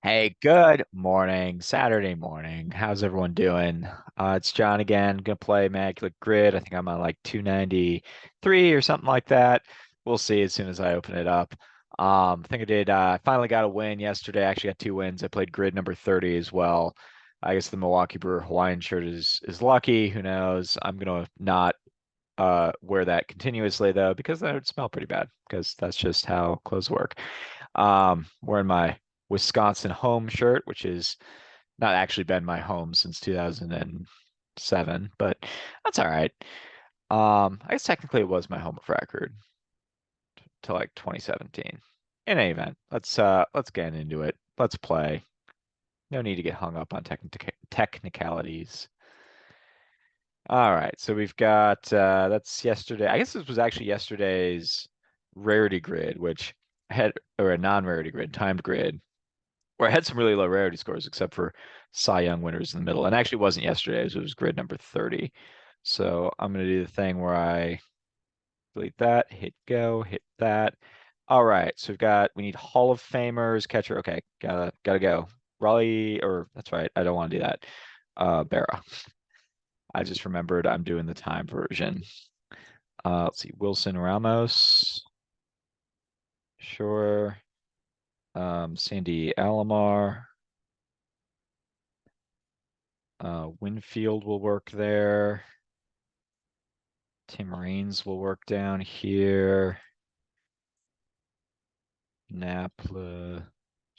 Hey, good morning, Saturday morning. How's everyone doing? It's John again. Gonna play Immaculate Grid. I think I'm on like 293 or something like that. We'll see as soon as I open it up. I think I did. Finally got a win yesterday. I actually got two wins. I played Grid number 30 as well. I guess the Milwaukee Brewer Hawaiian shirt is lucky. Who knows? I'm gonna not wear that continuously though, because that would smell pretty bad. Because that's just how clothes work. Wearing my Wisconsin home shirt, which is not actually been my home since 2007, but that's all right. I guess technically it was my home of record till like 2017. In any event, let's get into it. Let's play. No need to get hung up on technicalities. All right, so we've got that's yesterday. I guess this was actually yesterday's rarity grid, which had or a non-rarity grid, timed grid, where I had some really low rarity scores, except for Cy Young winners in the middle. And actually, it wasn't yesterday's; it was grid number 30. So I'm gonna do the thing where I delete that, hit go, hit that. All right, so we need Hall of Famers, catcher. Okay, gotta go. Raleigh, or that's right. I don't want to do that. Berra. I just remembered I'm doing the time version. Let's see, Wilson Ramos. Sure. Sandy Alomar. Winfield will work there. Tim Raines will work down here. Napla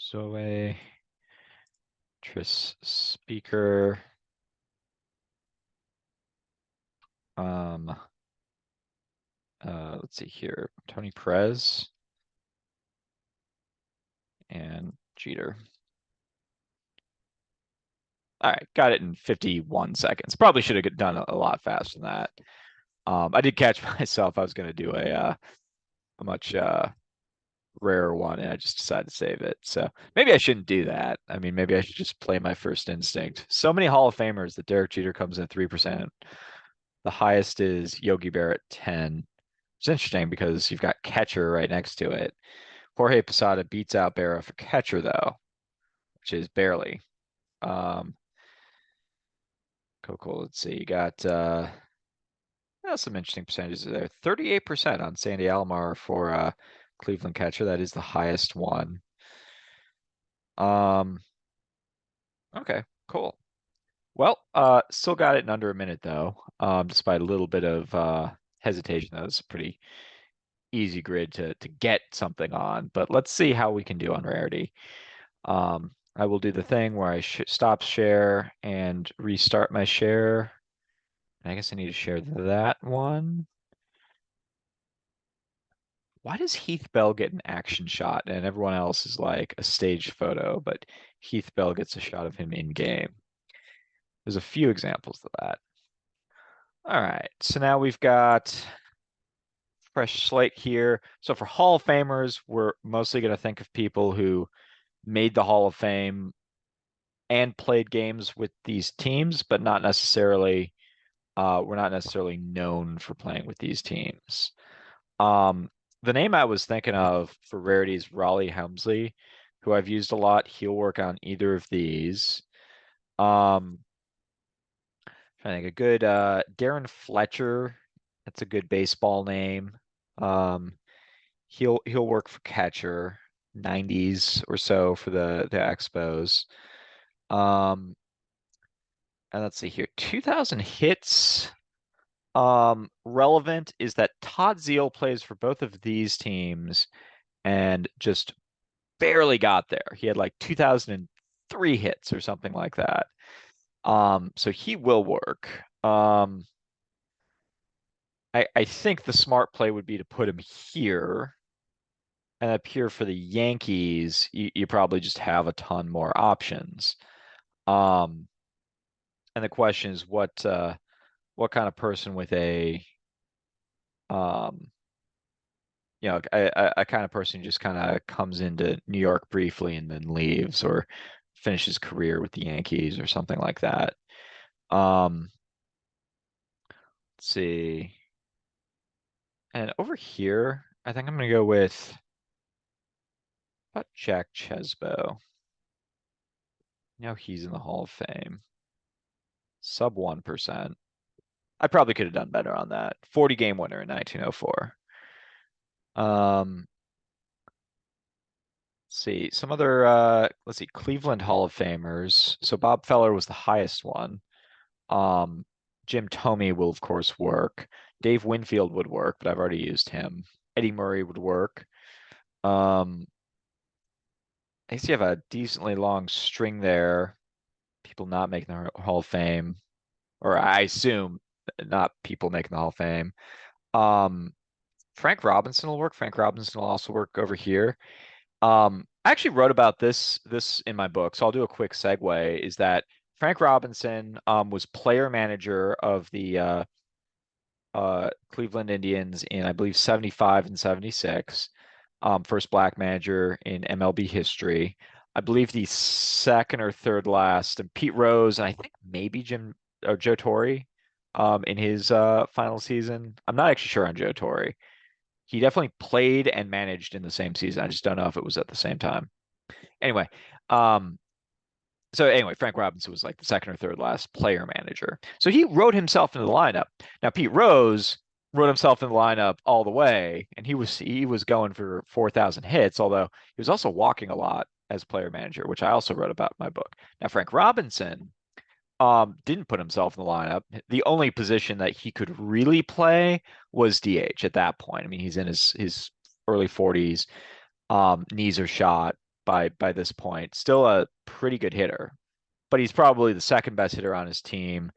Zoe. Tris Speaker. Um, let's see here. Tony Perez and Jeter. All right, got it in 51 seconds. Probably should have done a lot faster than that. I did catch myself. I was going to do a much rarer one, and I just decided to save it. So maybe I shouldn't do that. I mean, maybe I should just play my first instinct. So many Hall of Famers that Derek Jeter comes in at 3%. The highest is Yogi Berra at 10. It's interesting because you've got catcher right next to it. Jorge Posada beats out Berra for catcher though, which is barely. Um, cool. Let's see. You got some interesting percentages there. 38% on Sandy Alomar for Cleveland catcher. That is the highest one. Um, okay, cool. Well, still got it in under a minute though, despite a little bit of hesitation. That was a pretty easy grid to get something on, but let's see how we can do on rarity. I will do the thing where I stop share and restart my share. I guess I need to share that one. Why does Heath Bell get an action shot and everyone else is like a staged photo, but Heath Bell gets a shot of him in game? There's a few examples of that. All right, so now we've got fresh slate here. So for Hall of Famers, we're mostly going to think of people who made the Hall of Fame and played games with these teams, but not necessarily we're not necessarily known for playing with these teams. Um, the name I was thinking of for Rarity is Raleigh Helmsley, who I've used a lot. He'll work on either of these. Um, Trying to think a good Darren Fletcher. That's a good baseball name. Um, he'll work for catcher, 90s or so for the Expos. Um, and let's see here, 2000 hits. Relevant is that Todd Zeal plays for both of these teams and just barely got there. He had like 2003 hits or something like that. So he will work. I think the smart play would be to put him here. And up here for the Yankees, you probably just have a ton more options. Um, and the question is what kind of person with um, a kind of person who just kind of comes into New York briefly and then leaves or finishes career with the Yankees or something like that. Um, let's see. And over here, I think I'm gonna go with about Jack Chesbo. Now he's in the Hall of Fame. Sub 1%. I probably could have done better on that. 40 game winner in 1904. Um, let's see. Some other let's see, Cleveland Hall of Famers. So Bob Feller was the highest one. Um, Jim Thome will of course work. Dave Winfield would work, but I've already used him. Eddie Murray would work. Um, I guess you have a decently long string there. People not making the Hall of Fame, or I assume not people making the Hall of Fame. Um, Frank Robinson will work. Frank Robinson will also work over here. I actually wrote about this in my book, so I'll do a quick segue. Is that Frank Robinson was player manager of the Cleveland Indians in I believe 75 and 76. First black manager in MLB history. I believe the second or third last, and Pete Rose, and I think maybe Jim or Joe Torre, in his final season. I'm not actually sure on Joe Torre. He definitely played and managed in the same season. I just don't know if it was at the same time. Anyway, um, so anyway, Frank Robinson was like the second or third last player manager. So he wrote himself into the lineup. Now Pete Rose wrote himself in the lineup all the way, and he was going for 4,000 hits, although he was also walking a lot as player manager, which I also wrote about in my book. Now Frank Robinson didn't put himself in the lineup. The only position that he could really play was DH at that point. I mean, he's in his early 40s. Knees are shot by this point. Still a pretty good hitter, but he's probably the second best hitter on his team.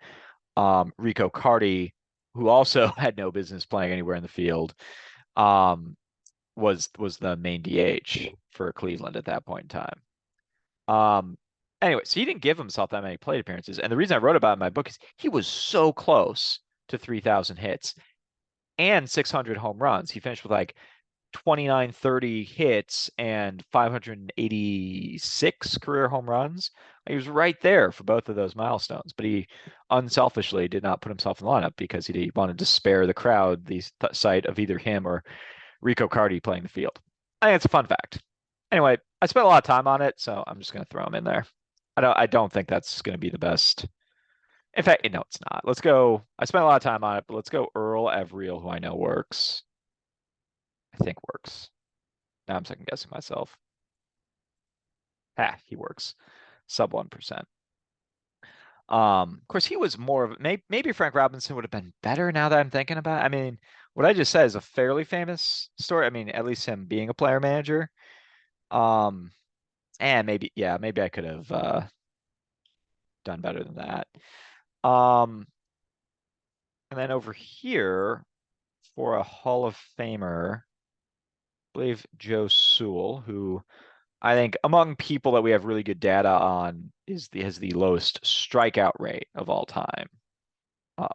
Rico Carty, who also had no business playing anywhere in the field, um, was the main DH for Cleveland at that point in time. Anyway, so he didn't give himself that many plate appearances, and the reason I wrote about it in my book is he was so close to 3,000 hits and 600 home runs. He finished with like 29, 30 hits and 586 career home runs. He was right there for both of those milestones, but he unselfishly did not put himself in the lineup because he wanted to spare the crowd the sight of either him or Rico Carty playing the field. I think it's a fun fact. Anyway, I spent a lot of time on it, so I'm just going to throw him in there. I don't think that's going to be the best. In fact, no, it's not. Let's go. I spent a lot of time on it, but let's go Earl Everiel, who I know works. I think works. Now I'm second guessing myself. He works. Sub 1%. Of course, he was more of maybe Frank Robinson would have been better now that I'm thinking about it. I mean, what I just said is a fairly famous story. I mean, at least him being a player manager. Um, and maybe, yeah, maybe I could have done better than that. Um, and then over here for a Hall of Famer, I believe Joe Sewell, who I think among people that we have really good data on has the lowest strikeout rate of all time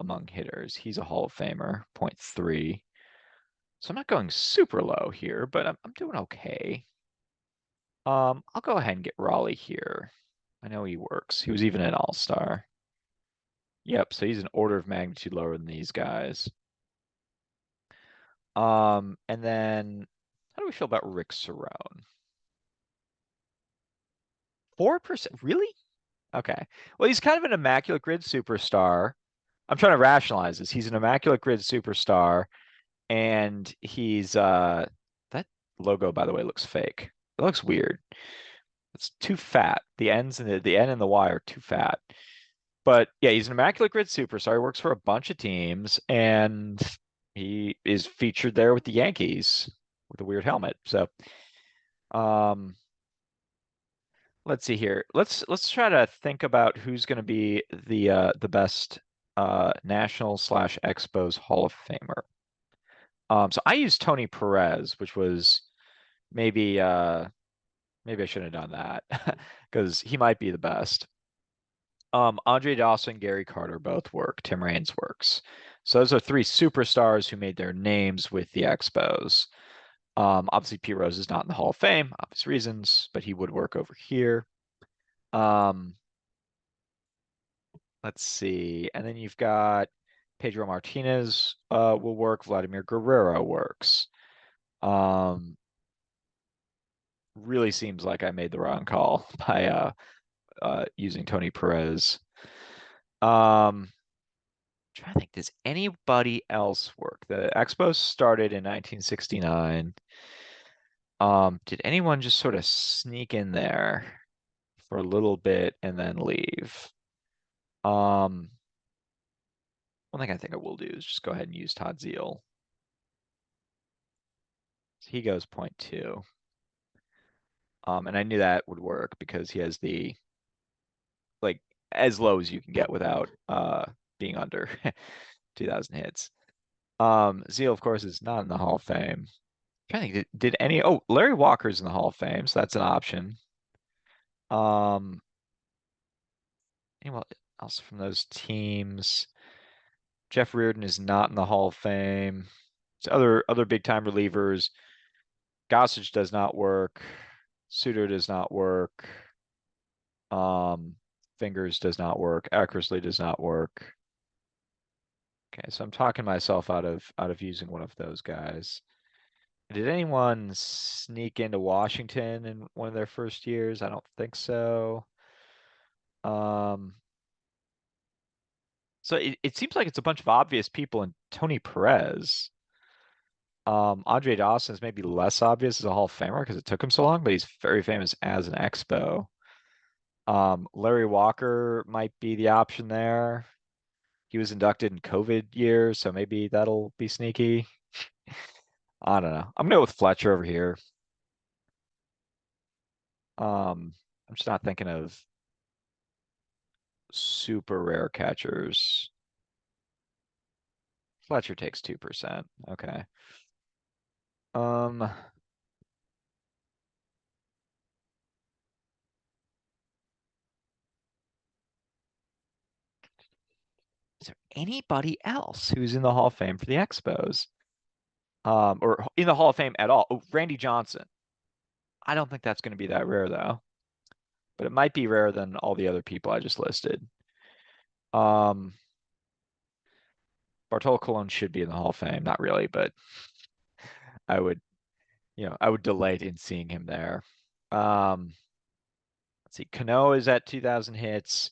among hitters. He's a Hall of Famer, 0.3. So I'm not going super low here, but I'm doing okay. I'll go ahead and get Raleigh here. I know he works. He was even an all-star. Yep, so he's an order of magnitude lower than these guys. And then how do we feel about Rick Cerrone? 4%? Really? Okay. Well, he's kind of an immaculate grid superstar. I'm trying to rationalize this. He's an immaculate grid superstar, and he's that logo, by the way, looks fake. It looks weird. It's too fat. The ends and the end and the Y are too fat. But yeah, he's an immaculate grid superstar. He works for a bunch of teams, and he is featured there with the Yankees with a weird helmet. So, um, let's see here. Let's try to think about who's going to be the best national slash Expos Hall of Famer. So I used Tony Perez, which was maybe maybe I shouldn't have done that because he might be the best. Andre Dawson, Gary Carter both work. Tim Raines works. So those are three superstars who made their names with the Expos. Obviously, Pete Rose is not in the Hall of Fame, obvious reasons, but he would work over here. Um, let's see. And then you've got Pedro Martinez will work. Vladimir Guerrero works. Really seems like I made the wrong call by using Tony Perez. Um, trying to think, does anybody else work? The Expos started in 1969. Did anyone just sort of sneak in there for a little bit and then leave? Um, One thing I think I will do is just go ahead and use Todd Zeal. So he goes point 0.2. And I knew that would work because he has the like as low as you can get without being under 2,000 hits. Zeal, of course, is not in the Hall of Fame. I'm trying to think, did any? Oh, Larry Walker's in the Hall of Fame, so that's an option. Um, anyone else from those teams? Jeff Reardon is not in the Hall of Fame. So other big time relievers. Gossage does not work. Suter does not work. Um, Fingers does not work. Eckersley does not work. Okay, so I'm talking myself out of using one of those guys. Did anyone sneak into Washington in one of their first years? I don't think so. Um, so it seems like it's a bunch of obvious people in Tony Perez. Andre Dawson is maybe less obvious as a Hall of Famer because it took him so long, but he's very famous as an Expo. Larry Walker might be the option there. He was inducted in COVID year, so maybe that'll be sneaky. I don't know. I'm gonna go with Fletcher over here. I'm just not thinking of super rare catchers. Fletcher takes 2%. Okay. Um, is there anybody else who's in the Hall of Fame for the Expos? Or in the Hall of Fame at all? Oh, Randy Johnson. I don't think that's going to be that rare though, but it might be rarer than all the other people I just listed. Um, Bartolo Colon should be in the Hall of Fame. Not really, but I would, I would delight in seeing him there. Um, let's see. Cano is at 2,000 hits.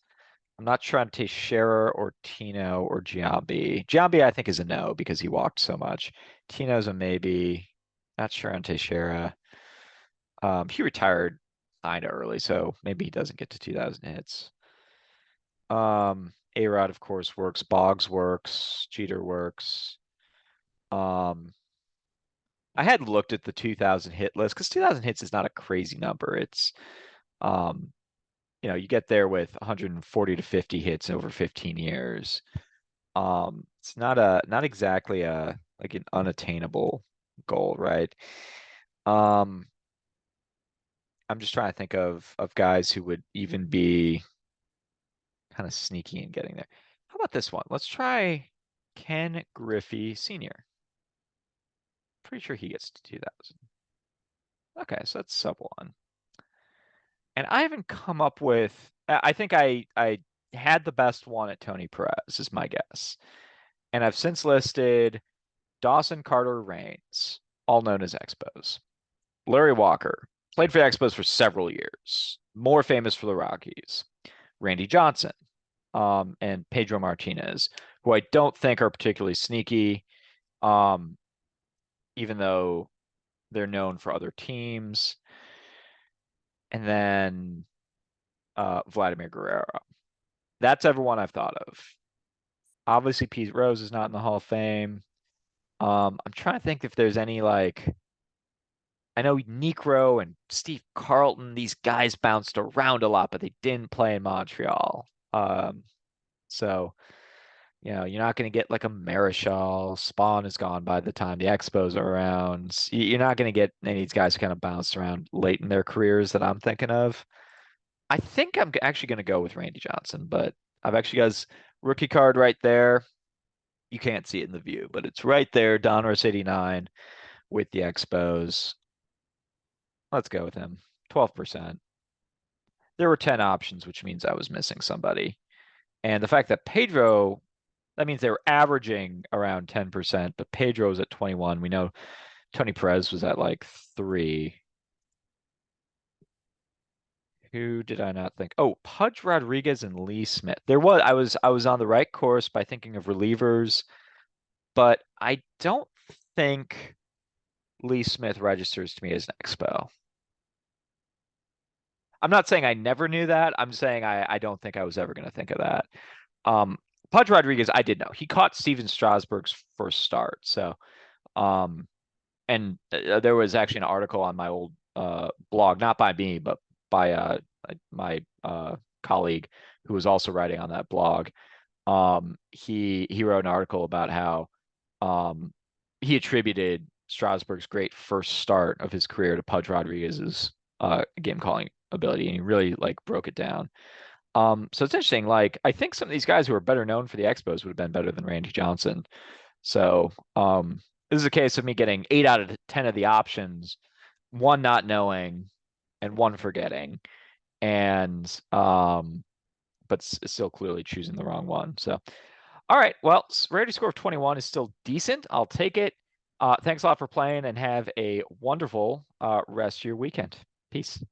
I'm not sure on Teixeira or Tino or Giambi. Giambi, I think, is a no because he walked so much. Tino's a maybe. Not sure on Teixeira. He retired kind of early, so maybe he doesn't get to 2,000 hits. A-Rod, of course, works. Boggs works. Jeter works. Um, I had looked at the 2,000 hit list because 2,000 hits is not a crazy number. It's, um, you get there with 140 to 50 hits over 15 years. It's not exactly a like an unattainable goal, right? Um, I'm just trying to think of guys who would even be kind of sneaky in getting there. How about this one? Let's try Ken Griffey Sr. Pretty sure he gets to 2,000. Okay, so that's sub one. And I haven't come up with. I think I had the best one at Tony Perez is my guess, and I've since listed Dawson, Carter, Raines, all known as Expos. Larry Walker played for the Expos for several years, more famous for the Rockies. Randy Johnson, and Pedro Martinez, who I don't think are particularly sneaky, um, even though they're known for other teams. And then Vladimir Guerrero. That's everyone I've thought of. Obviously, Pete Rose is not in the Hall of Fame. I'm trying to think if there's any like I know Necro and Steve Carlton, these guys bounced around a lot, but they didn't play in Montreal. So you're not going to get like a Marichal. Spawn is gone by the time the Expos are around. You're not going to get any of these guys who kind of bounced around late in their careers that I'm thinking of. I think I'm actually going to go with Randy Johnson, but I've actually got his rookie card right there. You can't see it in the view, but it's right there, Donruss 89 with the Expos. Let's go with him. 12%. There were 10 options, which means I was missing somebody. And the fact that Pedro, that means they were averaging around 10%, but Pedro was at 21. We know Tony Perez was at like 3. Who did I not think? Oh, Pudge Rodriguez and Lee Smith. I was on the right course by thinking of relievers, but I don't think Lee Smith registers to me as an expo. I'm not saying I never knew that. I'm saying I don't think I was ever going to think of that. Um, Pudge Rodriguez, I did know. He caught Steven Strasburg's first start. So, um, and there was actually an article on my old blog, not by me, but by my colleague who was also writing on that blog. He wrote an article about how um, he attributed Strasburg's great first start of his career to Pudge Rodriguez's game calling ability, and he really like broke it down. So it's interesting. Like I think some of these guys who are better known for the Expos would have been better than Randy Johnson. So this is a case of me getting 8 out of 10 of the options, one not knowing, and one forgetting, and but still clearly choosing the wrong one. So all right, well, Rarity score of 21 is still decent. I'll take it. Thanks a lot for playing, and have a wonderful rest of your weekend. Peace.